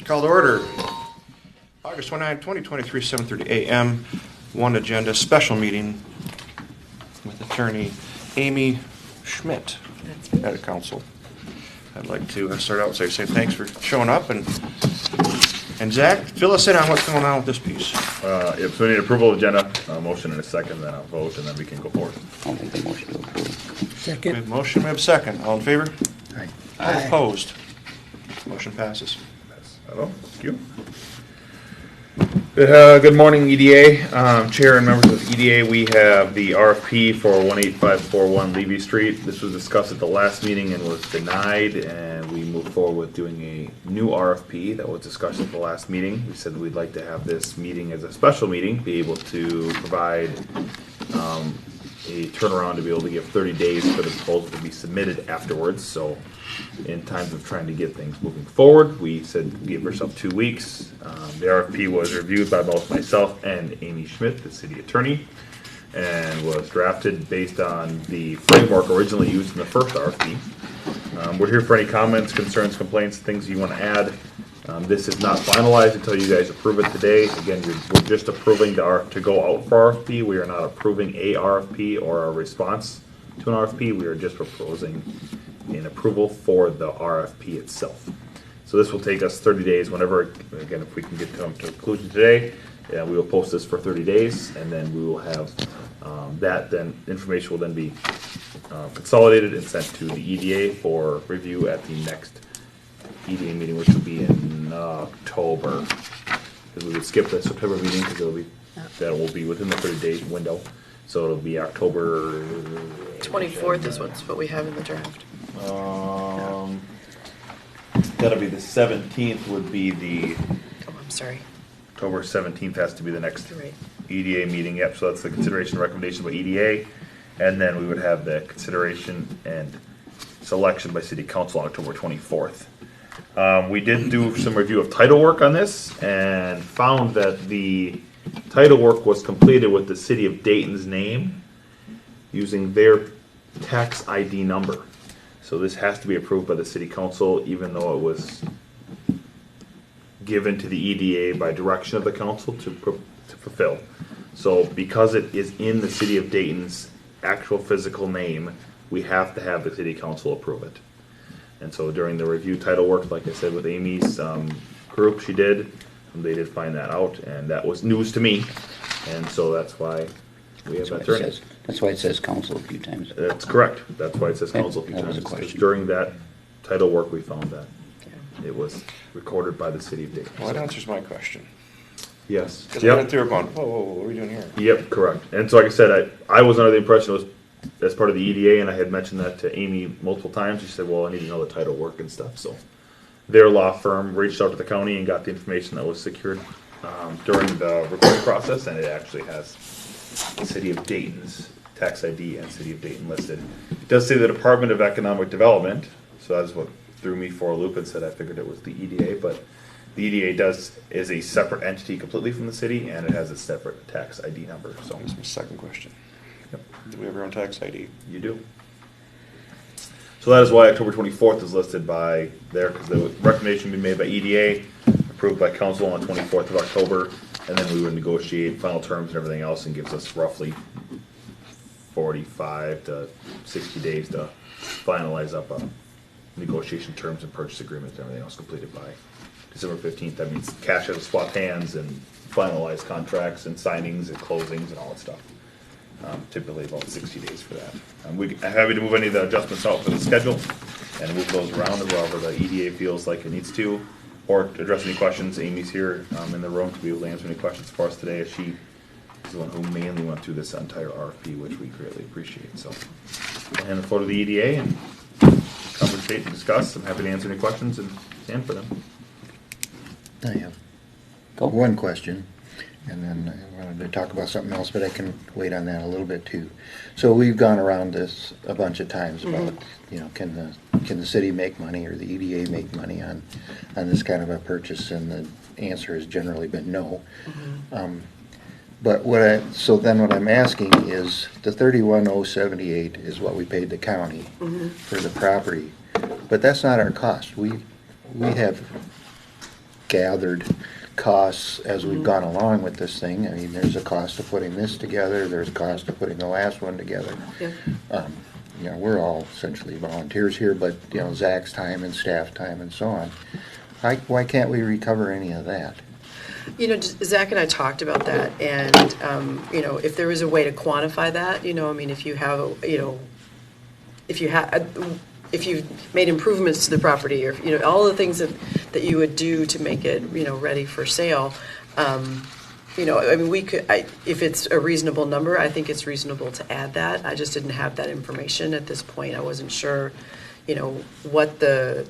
Call to order. August 29, 2023, 7:30 a.m. One agenda special meeting with attorney Amy Schmidt at council. I'd like to start out and say thanks for showing up, and Zach, fill us in on what's going on with this piece. If we need approval of agenda, a motion and a second, then I'll vote, and then we can go forward. I'll make the motion to approve. We Second. have a motion, we have a second. All in favor? Aye. All opposed? Motion passes. Hello, thank you. Good morning, EDA. Chair and members of EDA, we have the RFP for 18541 Levee Street. This was discussed at the last meeting and was denied, and we moved forward with doing a new RFP that was discussed at the last meeting. We said we'd like to have this meeting as a special meeting, be able to provide a turnaround to be able to give 30 days for the proposal to be submitted afterwards. So in times of trying to get things moving forward, we said give ourselves 2 weeks. The RFP was reviewed by both myself and Amy Schmidt, the city attorney, and was drafted based on the framework originally used in the first RFP. We're here for any comments, concerns, complaints, things you want to add. This is not finalized until you guys approve it today. Again, we're just approving to go out for RFP. We are not approving a RFP or a response to an RFP. We are just proposing an approval for the RFP itself. So this will take us 30 days whenever, again, if we can get to conclusion today, we will post this for 30 days, and then we will have then information will then be consolidated and sent to the EDA for review at the next EDA meeting, which will be in October, because we would skip the September meeting because that will be within the 30-day window. So it'll be October 24th is what we have in the draft. That'll be the 17th would be the, Oh, I'm sorry. October 17th has to be the next You're right. EDA meeting. Yep, so that's the consideration recommendation by EDA. And then we would have the consideration and selection by City Council on October 24th. We did do some review of title work on this and found that the title work was completed with the City of Dayton's name using their tax ID number. So this has to be approved by the City Council, even though it was given to the EDA by direction of the council to fulfill. So because it is in the City of Dayton's actual physical name, we have to have the City Council approve it. And so during the review title work, like I said, with Amy's group, they did find that out, and that was news to me. And so that's why we have attorneys. That's why it says council a few times. That's correct. That's why it says council a few That was times. a 'Cause question. during that title work, we found that it was recorded by the City of Dayton. Well, that answers my question. Yes. Because I went through it going, whoa, what are we doing here? Yep, correct. And so like I said, I was under the impression it was as part of the EDA, and I had mentioned that to Amy multiple times. She said, well, I need to know the title work and stuff. So their law firm reached out to the county and got the information that was secured during the recording process, and it actually has the City of Dayton's tax ID and City of Dayton listed. It does say the Department of Economic Development, so that's what threw me for a loop and said I figured it was the EDA, but the EDA is a separate entity completely from the city, and it has a separate tax ID number. So That's my second question. Yep. Do we have our own tax ID? you do. So that is why October 24th is listed by there, because the recommendation be made by EDA, approved by council on 24th of October, and then we would negotiate final terms and everything else, and gives us roughly 45 to 60 days to finalize up negotiation terms and purchase agreements and everything else completed by December 15th. That means cash has swapped hands and finalized contracts and signings and closings and all that stuff. Typically about 60 days for that. I'm happy to move any of the adjustments out for the schedule and move those around wherever the EDA feels like it needs to, or to address any questions. Amy's here in the room to be able to answer any questions for us today, as she is the one who mainly went through this entire RFP, which we greatly appreciate. So I'll hand the floor to the EDA and conversate and discuss. I'm happy to answer any questions and stand for them. I have Go. one question, and then I wanted to talk about something else, but I can wait on that a little bit too. So we've gone around this a bunch of times about, can the city make money or the EDA make money on this kind of a purchase, and the answer has generally been no. But so then what I'm asking is, the $31,078 is what we paid the county for the property, but that's not our cost. We have gathered costs as we've gone along with this thing. I mean, there's a cost of putting this together, there's a cost of putting the last one together. Yeah. You know, we're all essentially volunteers here, but, you know, Zach's time and staff time and so on. Why can't we recover any of that? You know, Zach and I talked about that, and, you know, if there was a way to quantify that, you know, I mean, if you have, you know, if you've made improvements to the property, or, you know, all the things that you would do to make it, you know, ready for sale, you know, I mean, we could, if it's a reasonable number, I think it's reasonable to add that. I just didn't have that information at this point. I wasn't sure, you know, what the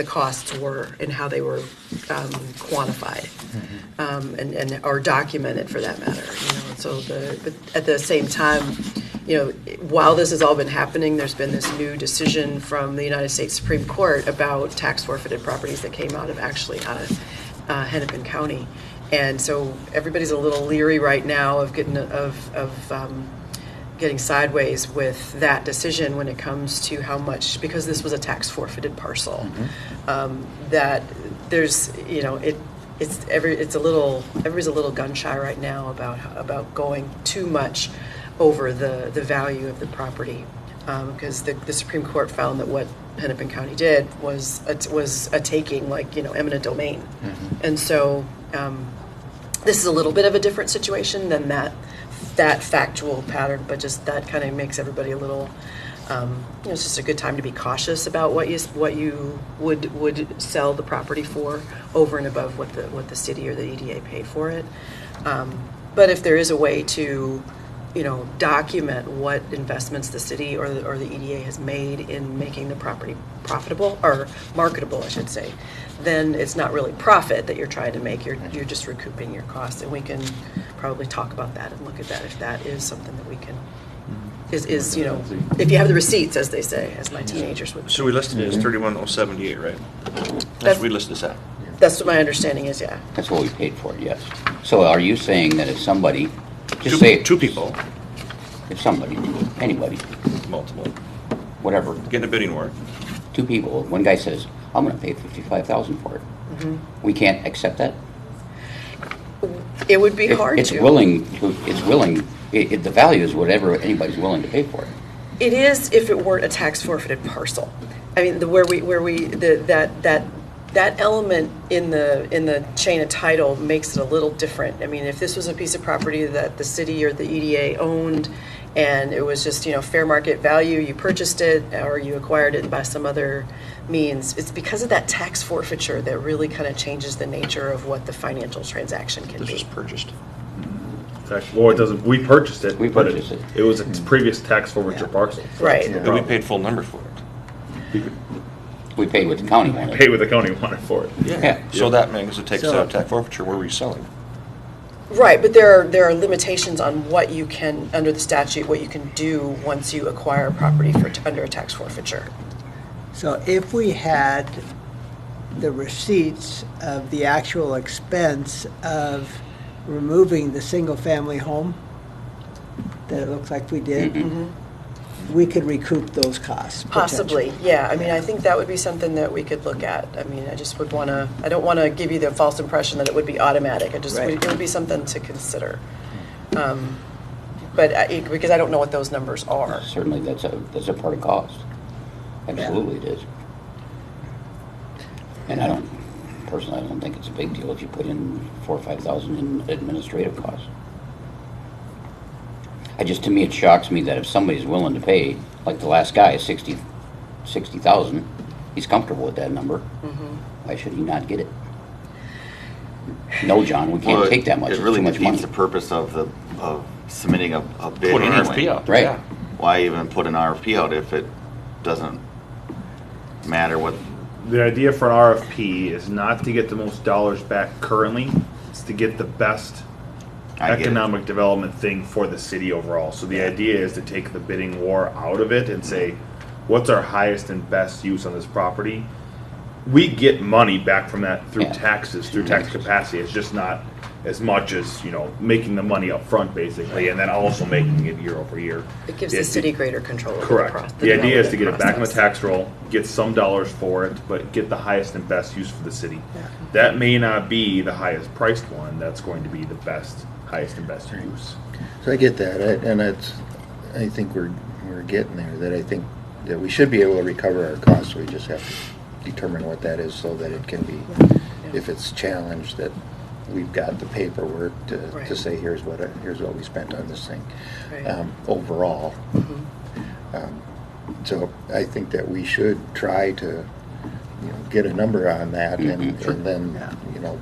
costs were and how they were quantified, and or documented for that matter. You know, and so but at the same time, you know, while this has all been happening, there's been this new decision from the United States Supreme Court about tax forfeited properties that came out of Hennepin County. And so everybody's a little leery right now of getting sideways with that decision when it comes to how much, because this was a tax forfeited parcel. That there's, you know, everybody's a little gun shy right now about going too much over the value of the property, because the Supreme Court found that what Hennepin County did was a taking, like, you know, eminent domain. And so this is a little bit of a different situation than that factual pattern, but just that kind of makes everybody a little, you know, it's just a good time to be cautious about what you would sell the property for over and above what the city or the EDA paid for it. But if there is a way to, you know, document what investments the city or the EDA has made in making the property profitable or marketable, I should say, then it's not really profit that you're trying to make. You're just recouping your costs, and we can probably talk about that and look at that if that is something that we can. Is you know, if you have the receipts, as they say, as my teenagers would. So we listed it as 31,078, right? That's what we listed this at. That's what my understanding is. Yeah. That's what we paid for it, yes. So are you saying that if somebody, just say. Two people, If somebody, anybody, multiple, whatever, getting a bidding war. two people, one guy says, I'm gonna pay $55,000 for it. We can't accept that? It would be hard It's to. willing, the value is whatever anybody's willing to pay for it. It is if it weren't a tax forfeited parcel. I mean, that element in the chain of title makes it a little different. I mean, if this was a piece of property that the city or the EDA owned, and it was just, you know, fair market value, you purchased it or you acquired it by some other means, it's because of that tax forfeiture that really kind of changes the nature of what the financial transaction can This be. was purchased. Well, it doesn't, we purchased it. We but purchased it. It was a previous tax forfeiture parcel. Right. But we paid full number for it. We paid what the county wanted. Pay what the county wanted for it. Yeah. So that means it takes So- out tax forfeiture, where were you selling? Right, but there are limitations on what you can, under the statute, what you can do once you acquire a property under a tax forfeiture. So if we had the receipts of the actual expense of removing the single-family home that it looks like we did, we could recoup those costs. Possibly, potentially. yeah. I mean, I think that would be something that we could look at. I mean, I just would want to, I don't want to give you the false impression that it would be automatic. Right. It would be something to consider. Because I don't know what those numbers are. Certainly, that's a part of cost. Absolutely it is. And personally, I don't think it's a big deal if you put in $4,000 or $5,000 in administrative costs. To me, it shocks me that if somebody's willing to pay, like the last guy, $60,000, he's comfortable with that number. Why should he not get it? No, John, we can't take that much. It It's really too much money. defeats the purpose of submitting a bid Put an anyway. RFP out. Right. Yeah. Why even put an RFP out if it doesn't matter what? The idea for an RFP is not to get the most dollars back currently, it's to get the best I get it. economic development thing for the city overall. So the idea is to take the bidding war out of it and say, what's our highest and best use on this property? we get money back from that through Yeah. taxes, through tax capacity. It's just not as much as, making the money up front basically, and then also making it year over year. It gives the city greater control over Correct. the The idea is to get it development back on the process. tax roll, get some dollars for it, but get the highest and best use for the city. Yeah. That may not be the highest priced one, that's going to be the highest and best use. So I get that, and I think we're getting there, that I think that we should be able to recover our costs, we just have to determine what that is so that it can be, if it's challenged, that we've got the paperwork to Right. say, here's what we spent on this thing, Right. overall. So I think that we should try to, get a number on that, and then, Yeah.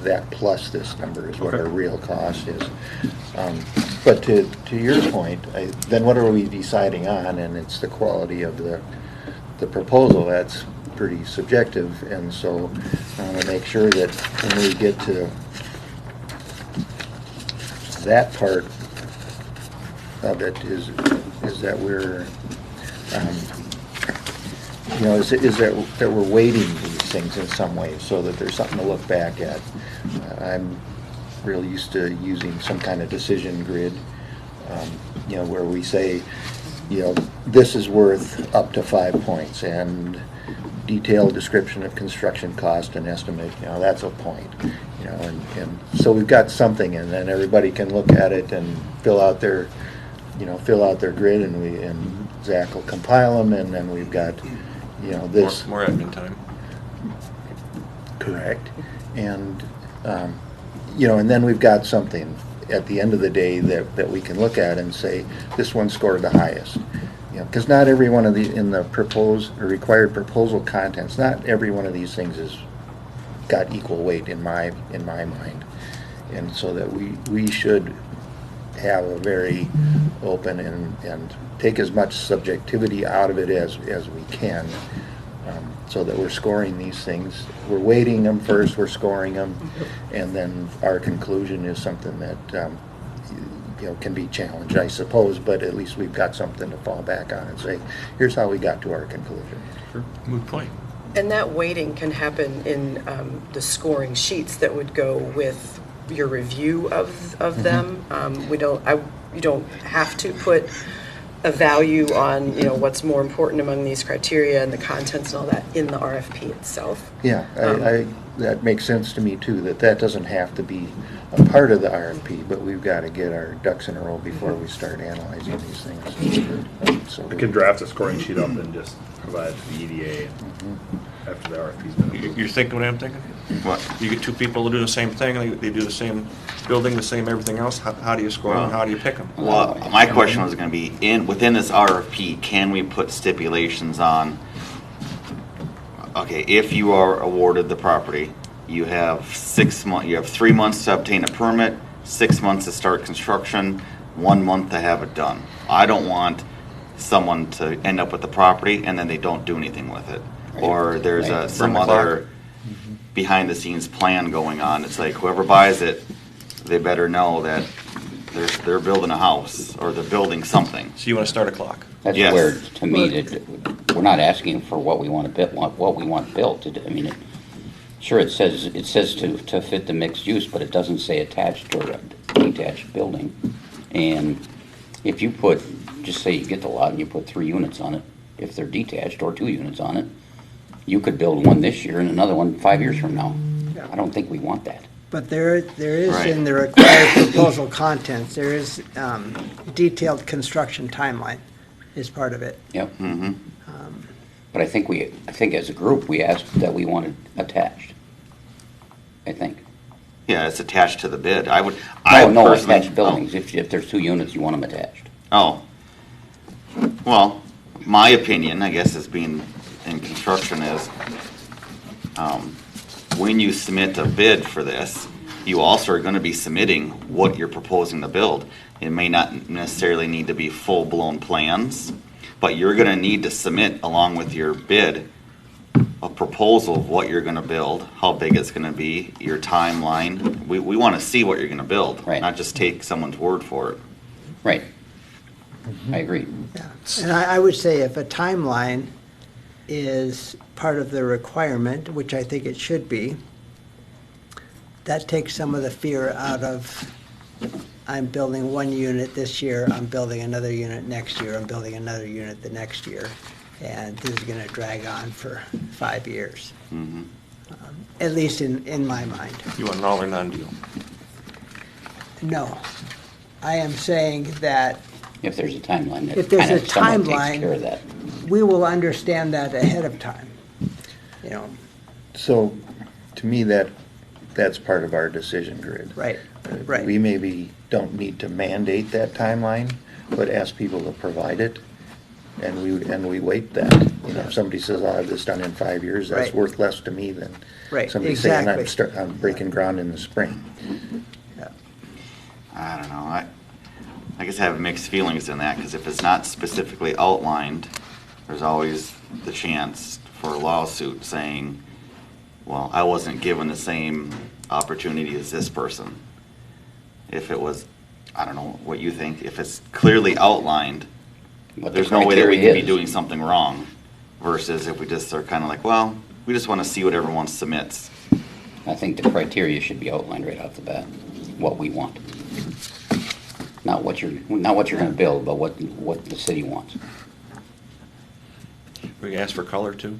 that plus this number is what Okay. our real cost is. But to your point, then what are we deciding on? And it's the quality of the proposal. That's pretty subjective, and so I want to make sure that when we get to that part of it is that we're, is that we're weighting these things in some way so that there's something to look back at. I'm real used to using some kind of decision grid, where we say, this is worth up to 5 points, and detailed description of construction cost and estimate, that's a point, and so we've got something, and then everybody can look at it and fill out their grid, and Zach will compile them, and then we've got, this. More admin time. Correct. And, and then we've got something at the end of the day that we can look at and say, this one scored the highest. Because not every one of in the proposed or required proposal contents, not every one of these things has got equal weight in my mind. And so that we should have a very open and take as much subjectivity out of it as we can, so that we're scoring these things. We're weighting them first, we're scoring them, and then our conclusion is something that can be challenged, I suppose, but at least we've got something to fall back on and say, here's how we got to our conclusion. Moot point. And that weighting can happen in the scoring sheets that would go with your review of them. You don't have to put a value on, what's more important among these criteria and the contents and all that in the RFP itself. Yeah, that makes sense to me too, that doesn't have to be a part of the RFP, but we've got to get our ducks in a row before we start analyzing these things. So We can draft a scoring sheet up and just provide it to the EDA after the RFP's been approved. You're thinking what I'm thinking? What? You get two people to do the same thing, they do the same building, the same everything else, how do you score them, how do you pick them? Well, my question was gonna be, within this RFP, can we put stipulations on, okay, if you are awarded the property, you have 3 months to obtain a permit, 6 months to start construction, 1 month to have it done. I don't want someone to end up with the property and then they don't do anything with it. Or there's Right. some Burn the other behind-the-scenes plan going on. It's like whoever buys it, they better know that they're building a house or they're building something. So you want to start a clock? That's Yes. where, to me, that we're not asking for what we want to build, what we want built. Sure, it says to fit the mixed use, but it doesn't say attached or detached building. And if you just say you get the lot and you put 3 units on it, if they're detached, or 2 units on it, you could build one this year and another one 5 years from now. Yeah. I don't think we want that. But there is Right. in the required proposal contents, there is detailed construction timeline is part of it. Yep. Mm-hmm. But I think as a group, we asked that we wanted attached. I think. Yeah, it's attached to the bid. I No, personally- attached buildings. If there's 2 units, you want them attached. Oh. Well, my opinion, I guess, as being in construction is, when you submit a bid for this, you also are gonna be submitting what you're proposing to build. It may not necessarily need to be full-blown plans, but you're gonna need to submit along with your bid a proposal of what you're gonna build, how big it's gonna be, your timeline. We wanna see what you're gonna build, Right. not just take someone's word for it. Right. I agree. Yeah. And I would say if a timeline is part of the requirement, which I think it should be, that takes some of the fear out of, I'm building one unit this year, I'm building another unit next year, I'm building another unit the next year, and this is gonna drag on for 5 years. At least in my mind. You want an all or none deal? No. I am saying that If there's a timeline that if there's kind a of somewhat takes care timeline, of that. we will understand that ahead of time. You know, So, to me, that's part of our decision grid. right, We right. maybe don't need to mandate that timeline, but ask people to provide it, and we wait that. You know, if somebody says, I'll have this done in 5 years, that's Right. worth less to me than Right, somebody saying, exactly. I'm breaking ground in the spring. Yeah. I don't know. I guess I have mixed feelings in that, because if it's not specifically outlined, there's always the chance for a lawsuit saying, well, I wasn't given the same opportunity as this person. If it was, I don't know what you think, if it's clearly outlined, What the there's no way that we criteria could be is. doing something wrong, versus if we just are kind of like, well, we just want to see what everyone submits. I think the criteria should be outlined right off the bat, what we want. Not what you're gonna build, but what the city wants. We ask for color too?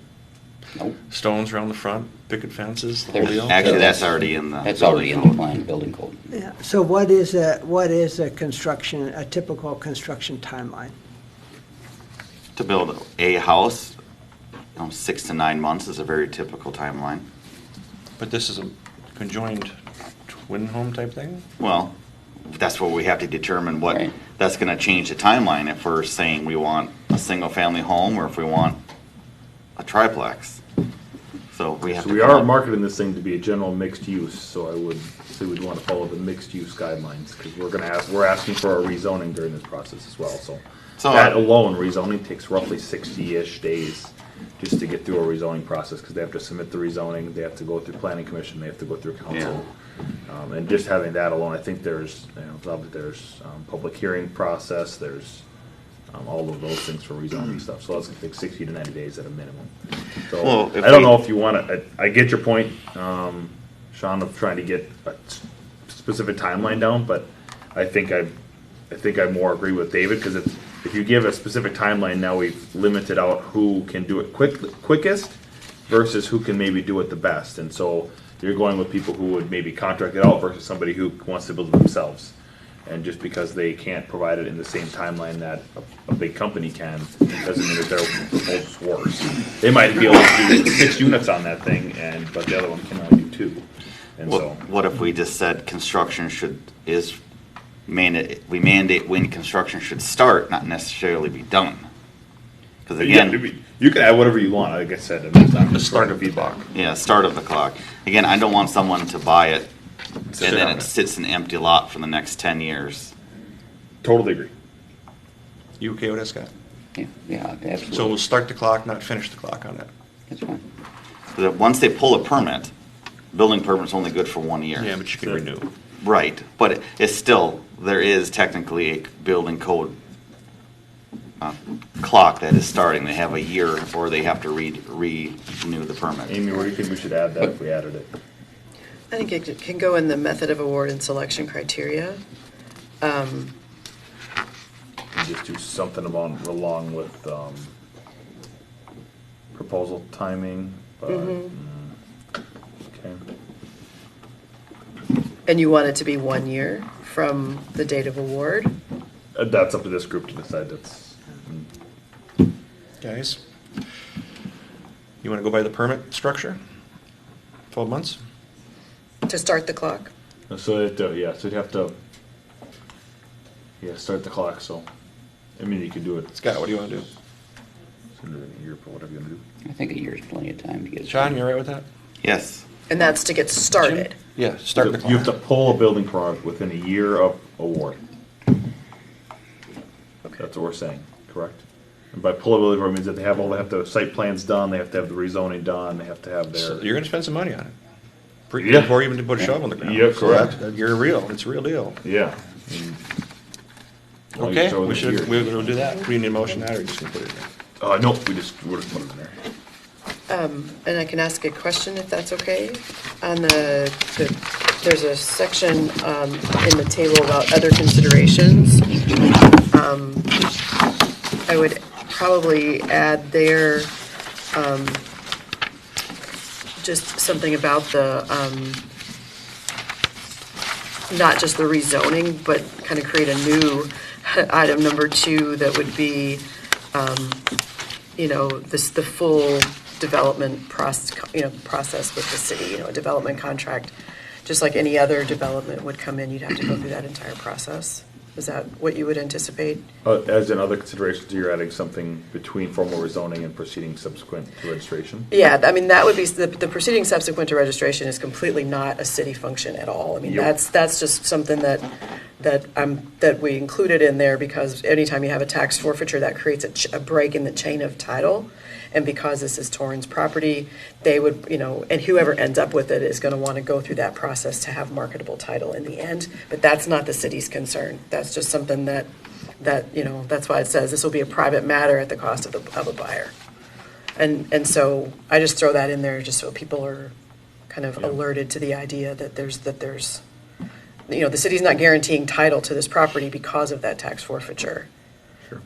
Nope, Stones around the front, picket fences, the whole There's- deal? Actually, that's already in the. that's already in the plan, building code. Yeah. So what is a construction, a typical construction timeline? To build a house, 6 to 9 months is a very typical timeline. But this is a conjoined twin home type thing? Well, that's what we have to determine what, Right. that's gonna change the timeline if we're saying we want a single-family home or if we want a triplex. So we have So to. we come are up- marketing this thing to be a general mixed use, so I would say we'd want to follow the mixed use guidelines, because we're asking for a rezoning during this process as well, so. So, That alone, rezoning takes roughly 60-ish days just to get through a rezoning process, because they have to submit the rezoning, they have to go through planning commission, they have to go through council. And just having that alone, I think there's, public hearing process, there's, all of those things for rezoning stuff, so that's gonna take 60 to 90 days at a minimum. So, Well, if I don't we- know if you wanna, I get your point, Sean, of trying to get a specific timeline down, but I think I more agree with David, because if you give a specific timeline, now we've limited out who can do it quickest versus who can maybe do it the best, and so you're going with people who would maybe contract it out versus somebody who wants to build it themselves. And just because they can't provide it in the same timeline that a big company can, doesn't mean that their proposal's worse. They might be able to do 6 units on that thing, but the other one can only do 2. And so, What if we just said construction we mandate when construction should start, not necessarily be done? Because yeah, again, you can add whatever you want, like I said. I'm just The start of the feedback. clock. yeah, start of the clock. Again, I don't want someone to buy it Sit and then on it it. sits an empty lot for the next 10 years. Totally agree. You okay with that, Scott? Yeah, absolutely. So we'll start the clock, not finish the clock on that. That's fine. So that once they pull a permit, building permit's only good for 1 year. Yeah, but you can So- renew. Right, but it's still, there is technically a building code clock that is starting. They have a year or they have to renew the permit. Amy, where do you think we should add that if we added it? I think it can go in the method of award and selection criteria. And just do something along with proposal timing. But, okay. And you want it to be 1 year from the date of award? That's up to this group to decide. Guys, you want to go by the permit structure? 12 months? To start the clock? So so you'd have to, start the clock. So, I mean, you could do it Scott, what do you want to do? sooner than a year for whatever you want to do. I think a year's plenty of time to get. Sean, you all right with that? Yes. And that's to get started. Yeah, start the You have to clock. pull a building permit within a year of award. That's what we're saying, correct? And by pull a building permit means that they have the site plans done, they have to have the rezoning done, they have to have So their. you're going to spend some money on it. Yeah. Before you even put a shovel in the ground. Yeah, So correct. You're real, it's a real deal. Yeah. Okay, So we're the year. going to do that. We need a motion now, or you just going to put it in there? Nope, we're just putting it in there. and I can ask a question if that's okay. On there's a section in the table about other considerations. I would probably add there just something about the not just the rezoning, but kind of create a new item number 2 that would be, the full development process with the city, a development contract. Just like any other development would come in, you'd have to go through that entire process. Is that what you would anticipate? As in other considerations, you're adding something between formal rezoning and proceeding subsequent to registration? Yeah, I mean, that would be, the proceeding subsequent to registration is completely not a city function at all. I mean, Yep. that's just something that we included in there because anytime you have a tax forfeiture, that creates a break in the chain of title. And because this is Torrens property, they would, and whoever ends up with it is going to want to go through that process to have marketable title in the end. But that's not the city's concern. That's just something that that's why it says this will be a private matter at the cost of a buyer. And so I just throw that in there just so people are kind of alerted to the idea that there's the city's not guaranteeing title to this property because of that tax forfeiture.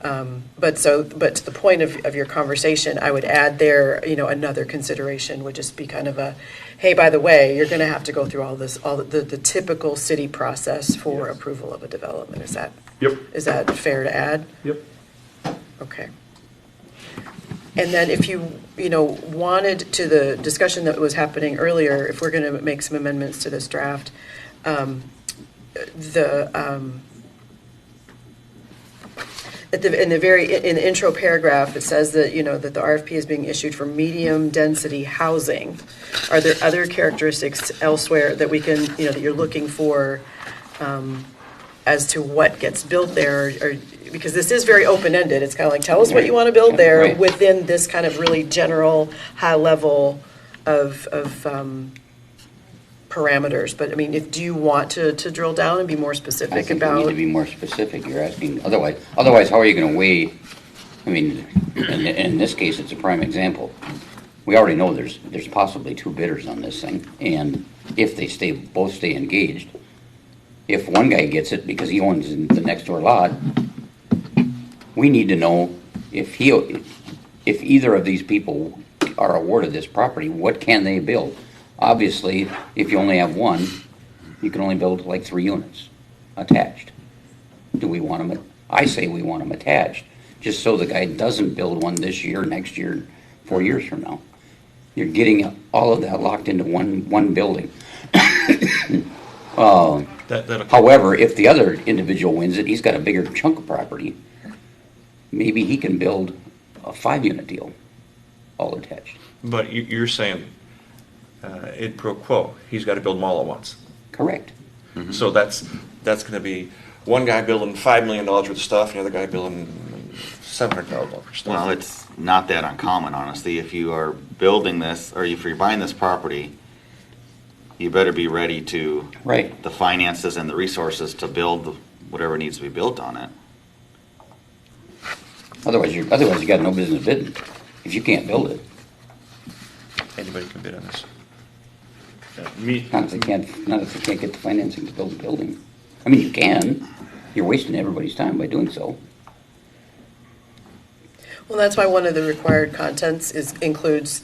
But to the point of your conversation, I would add there, another consideration would just be kind of a, hey, by the way, you're going to have to go through all the typical city process for approval of a development. Is that fair to add? Yep. Okay. And then if you wanted to the discussion that was happening earlier, if we're going to make some amendments to this draft, in the intro paragraph, it says that that the RFP is being issued for medium density housing. Are there other characteristics elsewhere that we can that you're looking for as to what gets built there? Or because this is very open ended, it's kind of like tell us what you want to build there Right. within this kind of really general high level of parameters. But I mean, do you want to drill down and be more I specific think about? we need to be more specific. You're asking, otherwise, how are you going to weigh, I mean, in this case, it's a prime example. We already know there's possibly 2 bidders on this thing, and if they both stay engaged, if one guy gets it because he owns the next door lot, we need to know if either of these people are awarded this property, what can they build? Obviously, if you only have one, you can only build like 3 units attached. Do we want them? I say we want them attached, just so the guy doesn't build one this year, next year, 4 years from now. You're getting all of that locked into one building. However, if the other individual wins it, he's got a bigger chunk of property. Maybe he can build a 5-unit deal, all attached. But you're saying, id pro quo, he's got to build them all at once. Correct. So that's going to be one guy building $5 million worth of stuff, and the other guy building $700,000 worth of stuff. Well, it's not that uncommon, honestly. If you are building this, or if you're buying this property, you better be ready to Right. the finances and the resources to build whatever needs to be built on it. Otherwise you got no business bidding if you can't build it. Anybody can bid on this. Not if they can't get the financing to build a building. I mean, you can. You're wasting everybody's time by doing so. Well, that's why one of the required contents includes,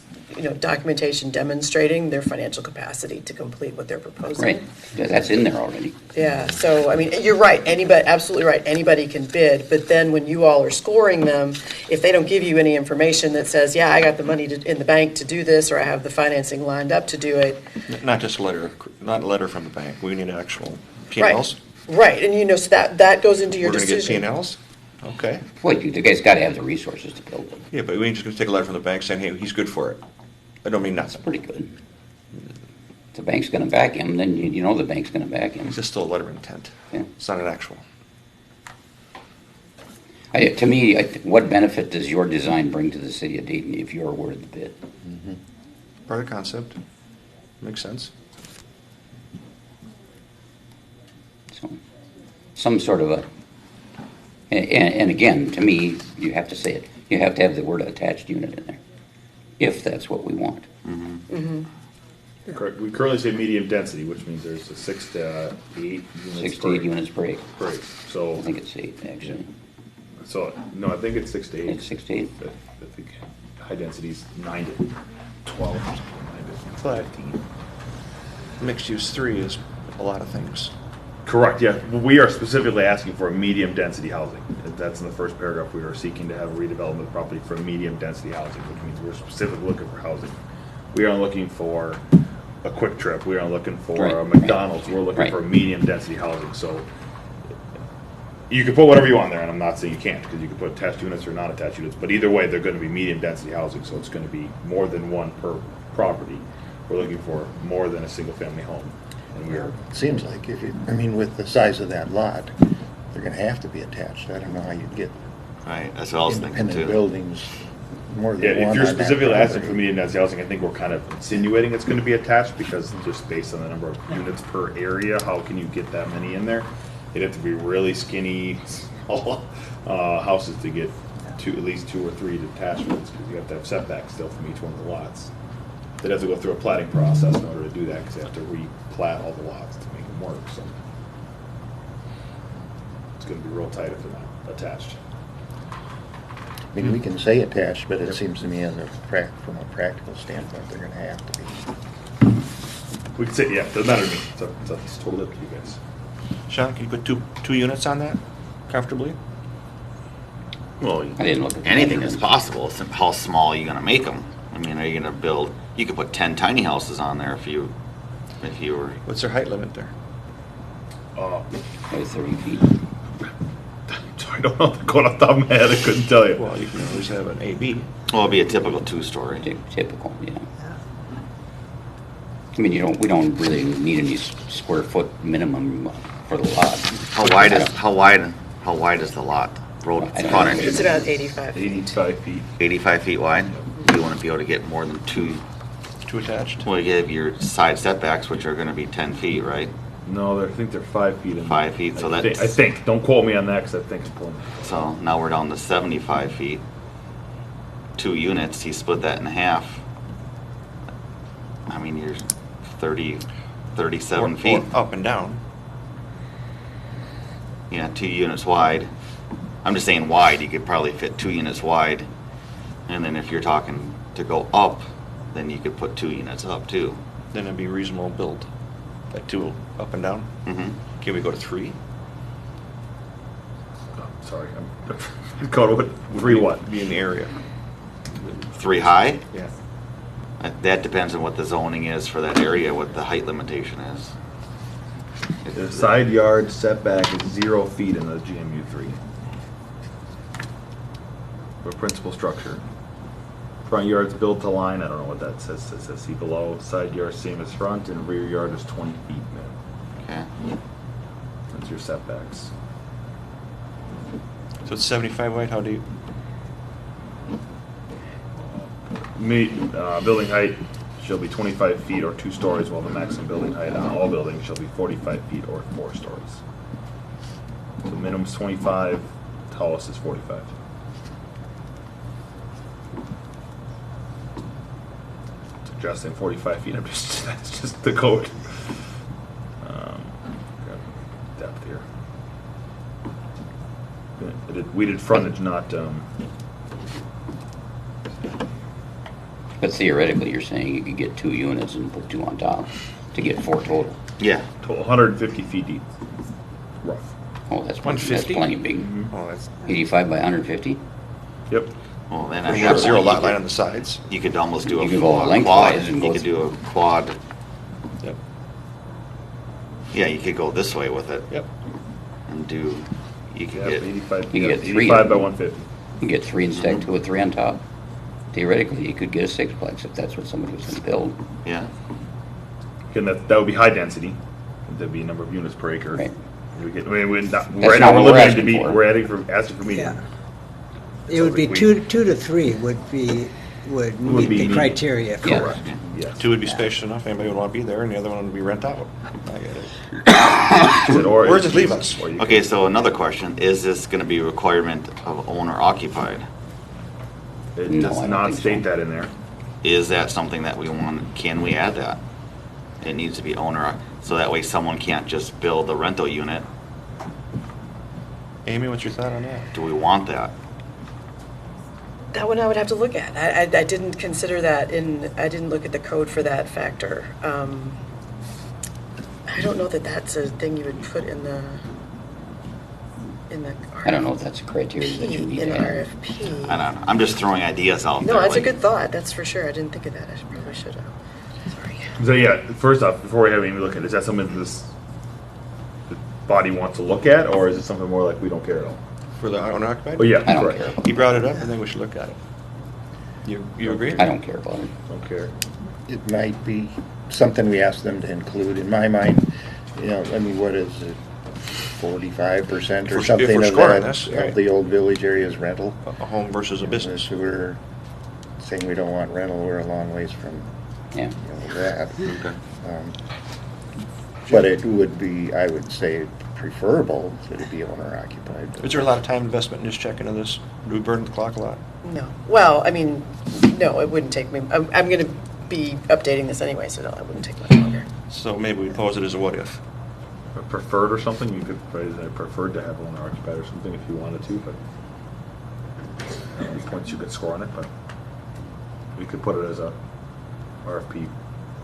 documentation demonstrating their financial capacity to complete what they're proposing. Right. That's in there already. Yeah, so, I mean, you're right, absolutely right, anybody can bid, but then when you all are scoring them, if they don't give you any information that says, yeah, I got the money in the bank to do this, or I have the financing lined up to do it. Not just a letter from the bank. We need actual P&Ls. Right, and so that goes into your We're going to get decision. P&Ls? Okay. Well, the guy's got to have the resources to build it. Yeah, but we ain't just going to take a letter from the bank saying, hey, he's good for it. I don't mean nothing. Pretty good. If the bank's going to back him, then you know the bank's going to back him. It's just still a letter of intent. Yeah. It's not an actual. To me, what benefit does your design bring to the city of Dayton if you're awarded the bid? Part of the concept. Makes sense. So, some sort of a, and again, to me, you have to say it. You have to have the word attached unit in there. if that's what we want. Correct. We currently say medium density, which means there's a 6 to 8 units 6 per to 8 units per acre. per acre. So, I think it's 8, actually. no, I think it's 6 to 8. It's 6 to 8. I think high density is 9 to 12 or something like But- that. 15. Mixed use 3 is a lot of things. Correct, yeah. We are specifically asking for medium density housing. That's in the first paragraph. We are seeking to have a redevelopment of property for medium density housing, which means we're specifically looking for housing. We aren't looking for a Quick Trip. We aren't looking for Right, a McDonald's. We're looking right. for medium density housing. So you can put whatever you want there, and I'm not saying you can't, because you can put attached units or non-attached units. But either way, they're going to be medium density housing, so it's going to be more than one per property. We're looking for more than a single family home. And we are Seems like if you, I mean, with the size of that lot, they're gonna have to be attached. I don't know how you'd get Right, that's what I was thinking independent too. buildings more than Yeah, one if you're on that specifically asking property. for medium density housing, I think we're kind of insinuating it's gonna be attached, because just based on the number of units per area, how can you get that many in there? It'd have to be really skinny, small, houses to get at least 2 or 3 detachments, because you have to have setbacks still from each one of the lots. They'd have to go through a platting process in order to do that, because they have to re-plat all the lots to make them work, so. It's gonna be real tight if they're not attached. I mean, we can say attached, but it seems to me from a practical standpoint, they're gonna have to be. We could say, yeah, doesn't matter to me, it's totally up to you guys. Sean, can you put two units on that comfortably? Well, I didn't look at the anything is measurements. possible. It's how small are you gonna make them? I mean, are you gonna build, you could put 10 tiny houses on there if you were, What's their height limit there? Probably 30 feet. I don't know, going off the top of my head, I couldn't tell you. Well, you can always have an AB. well, it'd be a typical 2-story. Typical, yeah. I mean, we don't really need any square foot minimum for the lot. How wide is the lot? Road I don't frontage? know. It's about 85 feet. 85 feet. 85 feet wide? You wouldn't be able to get more than 2. Two attached? Well, you have your side setbacks, which are gonna be 10 feet, right? No, I think they're 5 feet. 5 feet, so I that's, think, don't quote me on that, because I think it's pulling. so now we're down to 75 feet. 2 units, you split that in half. I mean, you're 37 feet. Or up and down. Yeah, 2 units wide. I'm just saying wide, you could probably fit 2 units wide. And then if you're talking to go up, then you could put 2 units up too. Then it'd be reasonable build. Like 2 up and down. Mm-hmm. Can we go to 3? Oh, sorry, I'm caught with 3 what? Be in the area. 3 high? Yeah. That depends on what the zoning is for that area, what the height limitation is. The side yard setback is 0 feet in the GMU 3. For principal structure. Front yard's built to line, I don't know what that says, it says see below. Side yard same as front, and rear yard is 20 feet minimum. Okay. That's your setbacks. So it's 75 wide, how deep? Building height shall be 25 feet or 2 stories, while the maximum building height on all buildings shall be 45 feet or 4 stories. So minimum's 25, tallest is 45. Suggesting 45 feet, that's just the code. Got depth here. We did frontage, not, But theoretically, you're saying you could get 2 units and put 2 on top to get 4 total. Yeah. 150 feet deep, rough. Oh, that's 150? plenty big. Oh, that's 85 by 150? Yep. Well, then pretty at much that zero point, lot you line could- on the sides. You could almost do You a could go quad. lengthwise and You go could do a quad. Yep. Yeah, you could go this way with it Yep. and do, you could Yeah, get, 85, You can yeah, get 3 85 by of them. 150. You can get 3 and stack 2 with 3 on top. Theoretically, you could get a 6-plex if that's what somebody was going to build. yeah. Again, that would be high density. There'd be a number of units per acre. Right. Right not now, what we're we're limited to asking be, for. we're asking for medium. Yeah. It would be like 2 to 3 would meet be the medium. criteria for Yeah. Correct, yes. 2 would be spacious enough, anybody would want to be there, and the other one would be rent out. I get it. Or Where does it leave us? or you Okay, could- so another question, is this gonna be a requirement of owner occupied? It No, I does don't not think state so. that in there. is that something that we want? Can we add that? It needs to be owner, so that way someone can't just build a rental unit. Amy, what's your thought on that? Do we want that? That one I would have to look at. I didn't consider that I didn't look at the code for that factor. I don't know that that's a thing you would put in the I don't know if that's a criteria that you need in to an have. RFP. I don't know. I'm just throwing ideas out there. No, that's a like- good thought, that's for sure. I didn't think of that. Probably should have. Sorry. So yeah, first off, before we have Amy look at it, is that something that the body wants to look at, or is it something more like we don't care at all? For the owner occupied? Oh, yeah, I don't correct. care about He it. brought it up, I think we should look at it. You agree? I don't care about it. Don't care. It might be something we ask them to include. In my mind, you know, I mean, what is it, 45% If or we're something of scoring that, this, right. of the old village area's rental? A home versus a business. If we're saying we don't want rental, we're a long ways from, Yeah. you know, that. Okay. But it would be, I would say, preferable that it be owner occupied. Is there a lot of time investment in just checking into this? Do we burn the clock a lot? No. Well, I mean, no, it wouldn't take me. I'm going to be updating this anyway, so no, it wouldn't take much longer. So maybe we pose it as a what if. A preferred or something, you could phrase it, preferred to have owner occupied or something if you wanted to, but I don't know how many points you could score on it, but we could put it as a RFP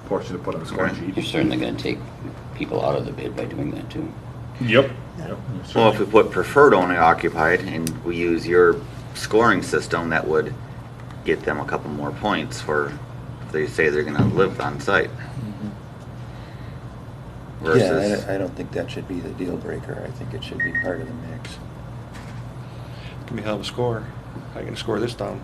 portion to put on the scoring Okay. You're sheet. certainly going to take people out of the bid by doing that too. Yep. Well, if we put preferred owner occupied and we use your scoring system, that would get them a couple more points for if they say they're gonna live on site. Versus, Yeah, I don't think that should be the deal breaker. I think it should be part of the mix. Give me a hell of a score. How are you going to score this down?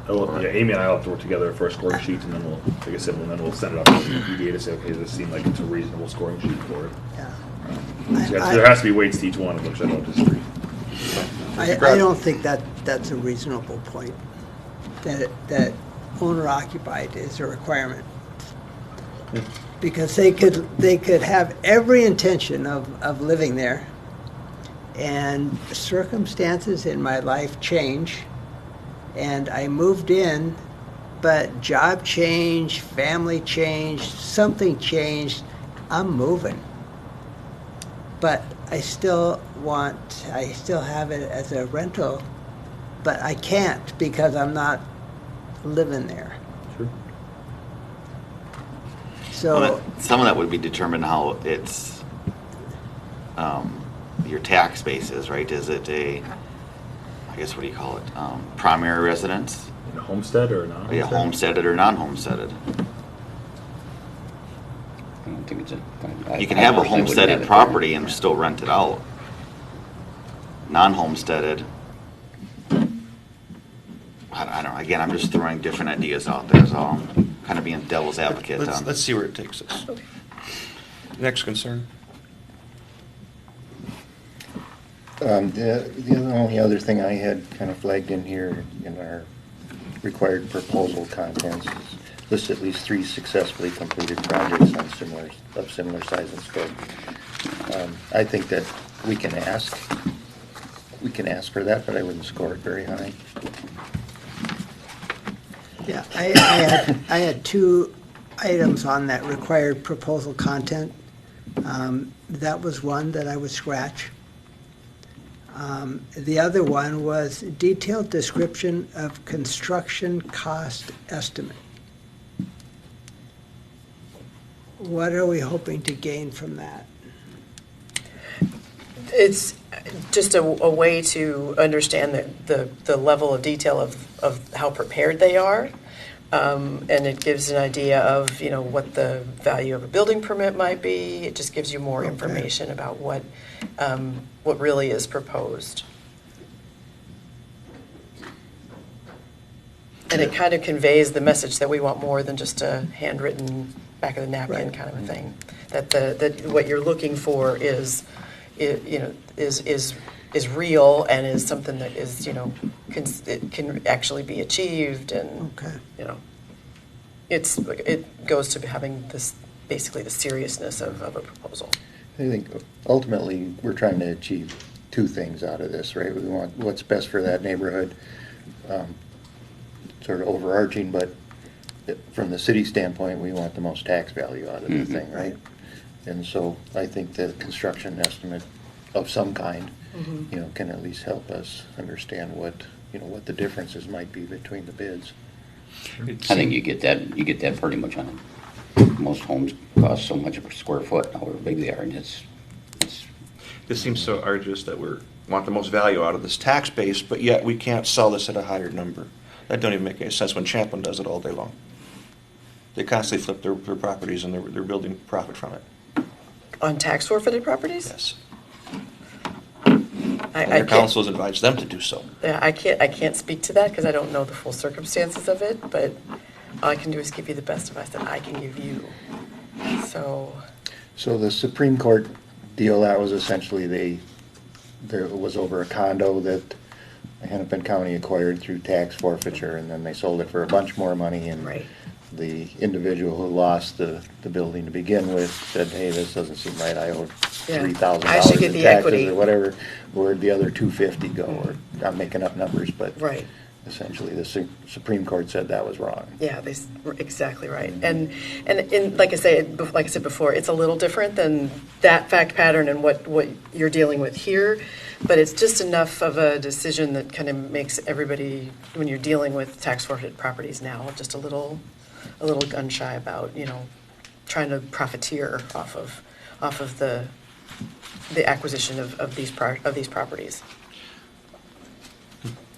Yeah, Amy and I will have to work together for a scoring sheet, and then we'll, like I said, then we'll send it up to the EDA to say, okay, does this seem like it's a reasonable scoring sheet for it? Yeah. So there has to be weights to each one, which I don't disagree. I don't think that's a reasonable point, that owner occupied is a requirement. Because they could have every intention of living there, and circumstances in my life change, and I moved in, but job changed, family changed, something changed, I'm moving. But I still have it as a rental, but I can't because I'm not living there. Sure. So, some of that would be determined how it's your tax base is, right? Is it a, I guess, what do you call it? Primary residence? In a homestead or not? Yeah, homesteaded or non-homesteaded? I don't think it's a. You can I have a personally wouldn't have homesteaded it property there. and still rent it out. Non-homesteaded, I don't know, again, I'm just throwing different ideas out there, so kind of being devil's advocate on. Let's see where it takes us. Next concern. The only other thing I had kind of flagged in here in our required proposal contents is list at least 3 successfully completed projects on similar size and scope. I think that we can ask for that, but I wouldn't score it very high. yeah, I had 2 items on that required proposal content. That was one that I would scratch. The other one was detailed description of construction cost estimate. What are we hoping to gain from that? It's just a way to understand the level of detail of how prepared they are. And it gives an idea of, what the value of a building permit might be. It just gives you more Okay. information about what really is proposed. And it kind of conveys the message that we want more than just a handwritten back of the napkin Right. kind of a thing. That what you're looking for is real and is something that is, it can actually be achieved, and Okay. it goes to having this, basically the seriousness of a proposal. I think ultimately, we're trying to achieve 2 things out of this, right? We want what's best for that neighborhood, sort of overarching, but from the city standpoint, we want the most tax value out of the thing, right? And so I think the construction estimate of some kind, you know, can at least help us understand what, you know, what the differences might be between the bids. I think you get that pretty much on it. Most homes cost so much per square foot, however big they are, and it's This seems so arduous that we want the most value out of this tax base, but yet we can't sell this at a higher number. That don't even make any sense when Champlin does it all day long. They constantly flip their properties and they're building profit from it. On tax forfeited properties? Yes. I And their can't, council has advised them to do so. yeah, I can't speak to that because I don't know the full circumstances of it, but all I can do is give you the best advice that I can give you. So, So the Supreme Court deal, that was essentially there was over a condo that Hennepin County acquired through tax forfeiture, and then they sold it for a bunch more money, and right. the individual who lost the building to begin with said, hey, this doesn't seem right, I owe Yeah. $3,000 I should get in the taxes equity. or whatever, where'd the other $250 go? Or I'm making up numbers, but Right. essentially the Supreme Court said that was wrong. Yeah, exactly right. And like I said before, it's a little different than that fact pattern and what you're dealing with here, but it's just enough of a decision that kind of makes everybody, when you're dealing with tax forfeited properties now, just a little gun shy about, you know, trying to profiteer off of the acquisition of these properties.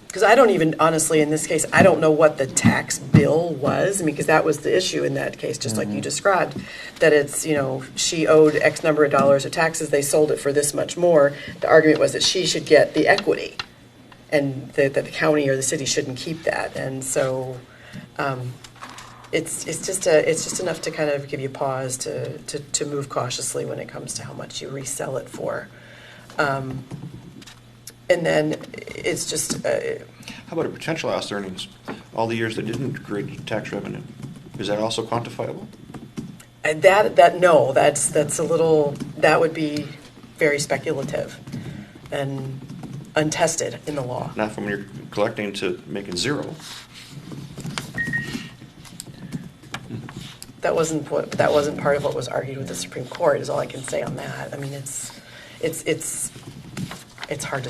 Because I don't even, honestly, in this case, I don't know what the tax bill was. I mean, because that was the issue in that case, just like you described, that it's, you know, she owed X number of dollars of taxes, they sold it for this much more. The argument was that she should get the equity, and that the county or the city shouldn't keep that. And so it's just enough to kind of give you pause to move cautiously when it comes to how much you resell it for. And then it's just, How about a potential lost earnings? All the years that didn't create tax revenue. Is that also quantifiable? no, that's a little, that would be very speculative and untested in the law. Not from when you're collecting to making zero. That wasn't part of what was argued with the Supreme Court, is all I can say on that. I mean, it's hard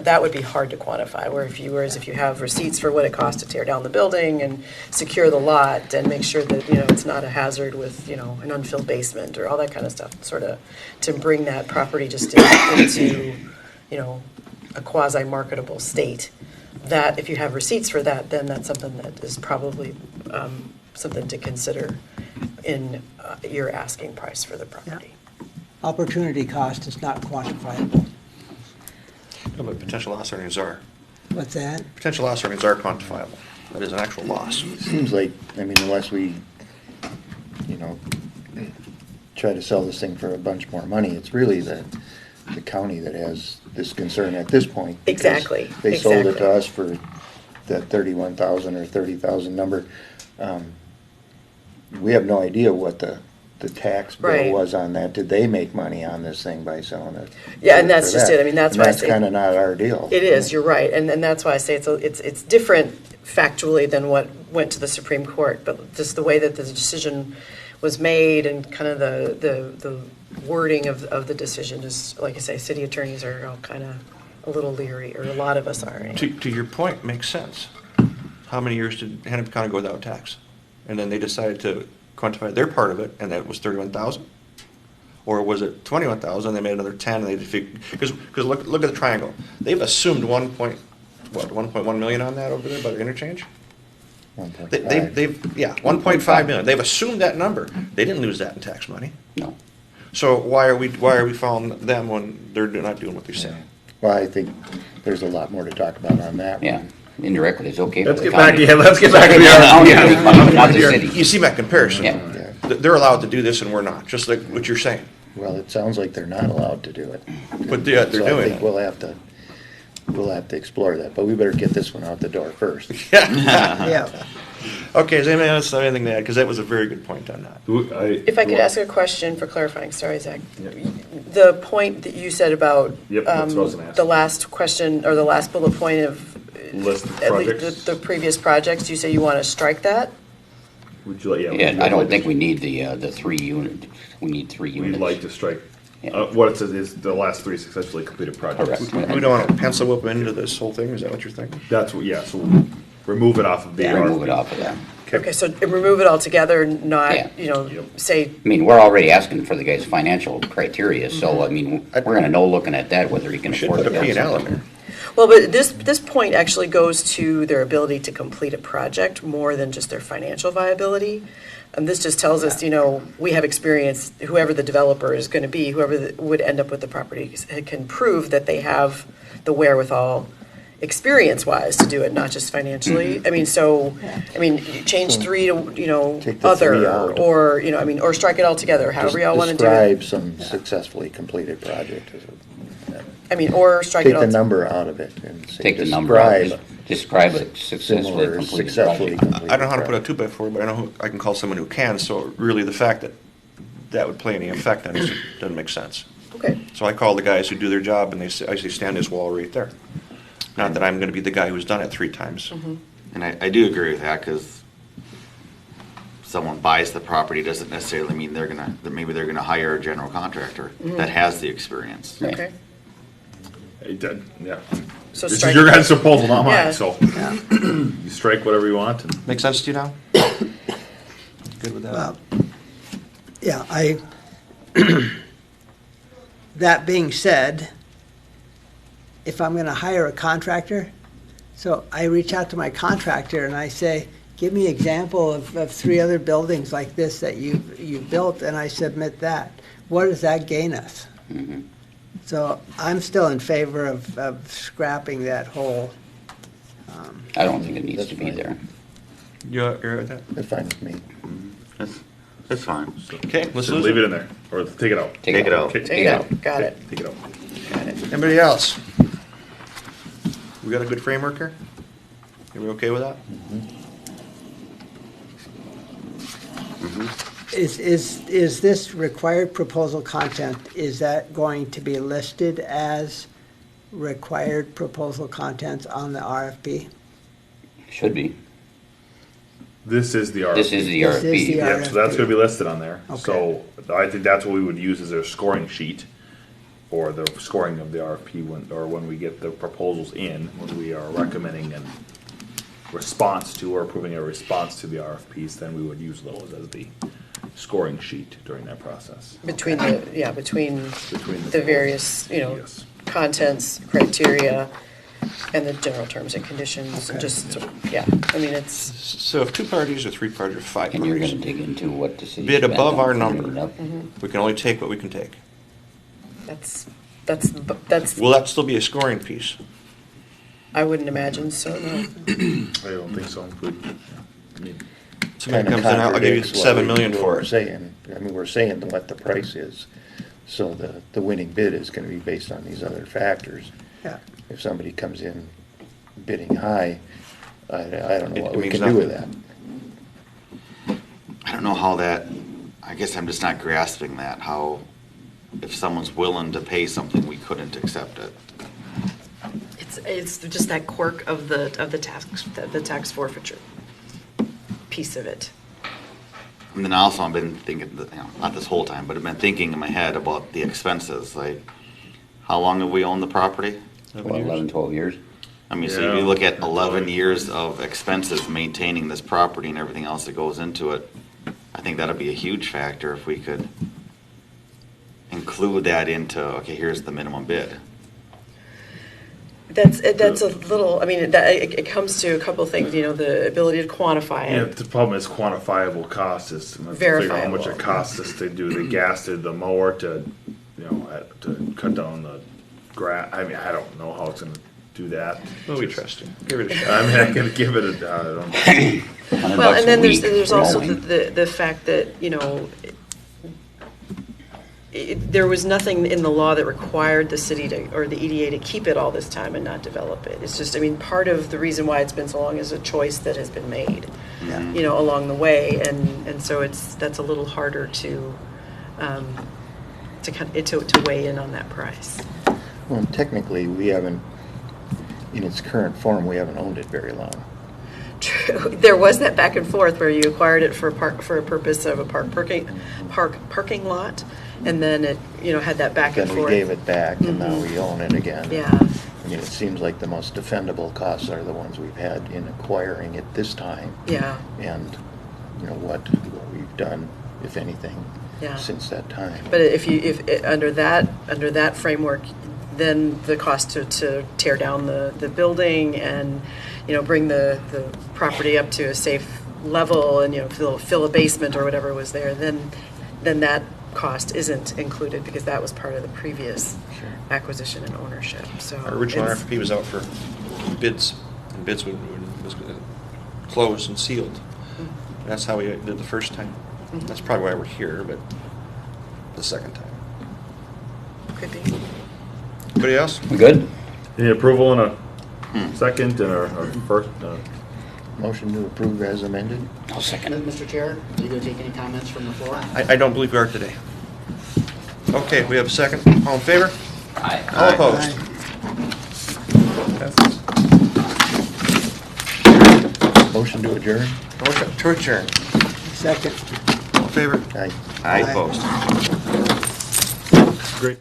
that would be hard to quantify, whereas if you have receipts for what it costs to tear down the building and secure the lot and make sure that, you know, it's not a hazard with, you know, an unfilled basement or all that kind of stuff, sort of to bring that property just into, you know, a quasi-marketable state, that if you have receipts for that, then that's something that is probably something to consider in your asking price for the property. Opportunity cost is not quantifiable. No, but potential loss earnings are. What's that? Potential loss earnings are quantifiable. That is an actual loss. Seems like, I mean, unless we, you know, try to sell this thing for a bunch more money, it's really the county that has this concern at this point. because Exactly, They sold it to exactly. us for that 31,000 or 30,000 number. We have no idea what the tax bill Right. was on that. Did they make money on this thing by selling it? Yeah, and that's for just that? it. I mean, that's And why I that's say- kind of not our deal. It is, you're right, and that's why I say it's different factually than what went to the Supreme Court, but just the way that the decision was made and kind of the wording of the decision is, like I say, city attorneys are all kind of a little leery, or a lot of us are. To your point, makes sense. How many years did Hennepin County go without tax? And then they decided to quantify their part of it, and that was 31,000? Or was it 21,000, they made another 10, and they, because look at the triangle. They've assumed 1.1 million on that over there by the interchange? 1.5. They've 1.5 million. They've assumed that number. They didn't lose that in tax money. no. So why are we following them when they're not doing what they're saying? Well, I think there's a lot more to talk about on that Yeah, one. indirectly, it's okay for Let's the get back county. to, let's get back to the County, RFP. but not the city. You see my comparison? Yeah. Yeah. They're allowed to do this and we're not, just like what you're saying. Well, it sounds like they're not allowed to do it. But they're So I doing think it. we'll have to explore that, but we better get this one out the door first. Yeah. Okay, does anybody else have anything to add? Because that was a very good point on that. If I could ask a question for clarifying, sorry, Zach. Yeah. The point that you said about Yep, that's what I was gonna ask. the last question, or the last bullet point of list of at least projects. the previous projects, you say you want to strike that? Would you like, yeah. would Yeah, you I don't like think to- we need the 3 unit, we need 3 We'd units. like to strike, Yeah. what it says is the last 3 successfully completed projects. Correct. We don't want to pencil whip into this whole thing, is that what you're thinking? That's what, yeah, so we'll remove it off of the Yeah. Remove it RFP. off of that. Okay, so remove it altogether, Yeah. not, Yep. say, I mean, we're already asking for the guy's financial criteria, so, I mean, we're gonna know looking at that whether he can We should afford put to a build P&L in something. there. well, but this point actually goes to their ability to complete a project more than just their financial viability. And this just tells us, we have experience, whoever the developer is going to be, whoever would end up with the property can prove that they have the wherewithal, experience-wise, to do it, not just financially. I mean, you change 3 to, Take the 3 other, out. or, or strike it all together, however y'all want to do it. Describe some successfully completed project. Or strike it Take all. the number out of it and say, Take the number out, describe describe a successfully similar completed successfully project. completed. I don't know how to put a project. 2x4, but I know I can call someone who can, so really the fact that that would play any effect on it doesn't make sense. Okay, So I call the guys who do their job, and I say, stand this wall right there. Not that I'm gonna be the guy who's done it 3 times. And I do agree with that, because someone buys the property doesn't necessarily mean that maybe they're gonna hire a general contractor that has the experience. Right. okay. It did, yeah. So This is strike your it. guys' proposal, not Yeah. mine, so you strike whatever you want and. Make sense to you now? Good with that? Well, yeah, that being said, if I'm gonna hire a contractor, so I reach out to my contractor and I say, give me an example of 3 other buildings like this that you've built, and I submit that. What does that gain us? Mhm. So I'm still in favor of scrapping that whole, I don't think it needs That's to be fine. there. You're with that? That's fine with me. That's fine. Okay, let's So lose leave it it. in there, or take it out. Take it out. Okay. Take it out, got it. Take it out. Anybody else? We got a good framework here? Are we okay with that? is this required proposal content, is that going to be listed as required proposal contents on the RFP? Should be. This is the RFP. This is the This is the RFP. Yeah, so that's gonna be listed on there. Okay. So I think that's what we would use as our scoring sheet, or the scoring of the RFP when we get the proposals in, when we are recommending a response to or approving a response to the RFPs, then we would use those as the scoring sheet during that process. Between Between the various, Yes. contents, criteria, and the general terms and conditions, and just, I mean, it's, So if 2 parties or 3 parties or 5 And you're parties gonna dig into what the city. bid spent above on our cleaning number, it up. we can only take what we can take. that's, Will that still be a scoring piece? I wouldn't imagine so, no. I don't think so. I mean, Somebody Kinda comes in, I'll give you contradicts what 7 million what for we're it. saying. I mean, we're saying what the price is, so the winning bid is gonna be based on these other factors. Yeah. If somebody comes in bidding high, I don't know It what we means can do with that. I don't know how that, I guess I'm just not grasping that, how, if someone's willing to pay something, we couldn't accept it. It's just that quirk of the tax forfeiture piece of it. And then also I've been thinking, not this whole time, but I've been thinking in my head about the expenses, like, how long have we owned the property? What, 11, 12 years? I mean, so Yeah. if you look at 11 years of expenses maintaining this property and everything else that goes into it, I think that'd be a huge factor if we could include that into, okay, here's the minimum bid. That's a little, I mean, it comes to a couple of things, the ability to quantify Yeah, it. the problem is quantifiable cost is to figure out how much Verifiable. it costs us to do the gas to the mower to, to cut down the grass. I mean, I don't know how it's gonna do that. Well, we trust you. Give it a shot. I mean, I can give it a, I don't know. $100 Well, and then a week there's for also mowing. the fact that, there was nothing in the law that required the city or the EDA to keep it all this time and not develop it. It's just, I mean, part of the reason why it's been so long is a choice that has been made, along the way, and so that's a little harder to weigh in on that price. Well, technically, we haven't, in its current form, we haven't owned it very long. True. There was that back and forth where you acquired it for a purpose of a parking lot, and then it, had that back and Then forth. we gave it back, and now we own it again. Yeah. I mean, it seems like the most defendable costs are the ones we've had in acquiring it this time. Yeah. And, what we've done, if anything, Yeah. since that time. But under that framework, then the cost to tear down the building and, bring the property up to a safe level and, fill a basement or whatever was there, then that cost isn't included because that was part of the previous Sure. acquisition and ownership. So Our original it's- RFP was out for bids, and bids was closed and sealed. That's how we did the first time. That's probably why we're here, but the second time. Could be. Anybody else? We good? Any approval in a second and our first, Motion to approve as amended? I'll second. Mr. Chair, are you going to take any comments from the floor? I don't believe we are today. Okay, we have a second. All in favor? Aye. All opposed? Motion to adjourn? Motion to adjourn. Second. All in favor? Aye. Aye. Aye. Opposed? great.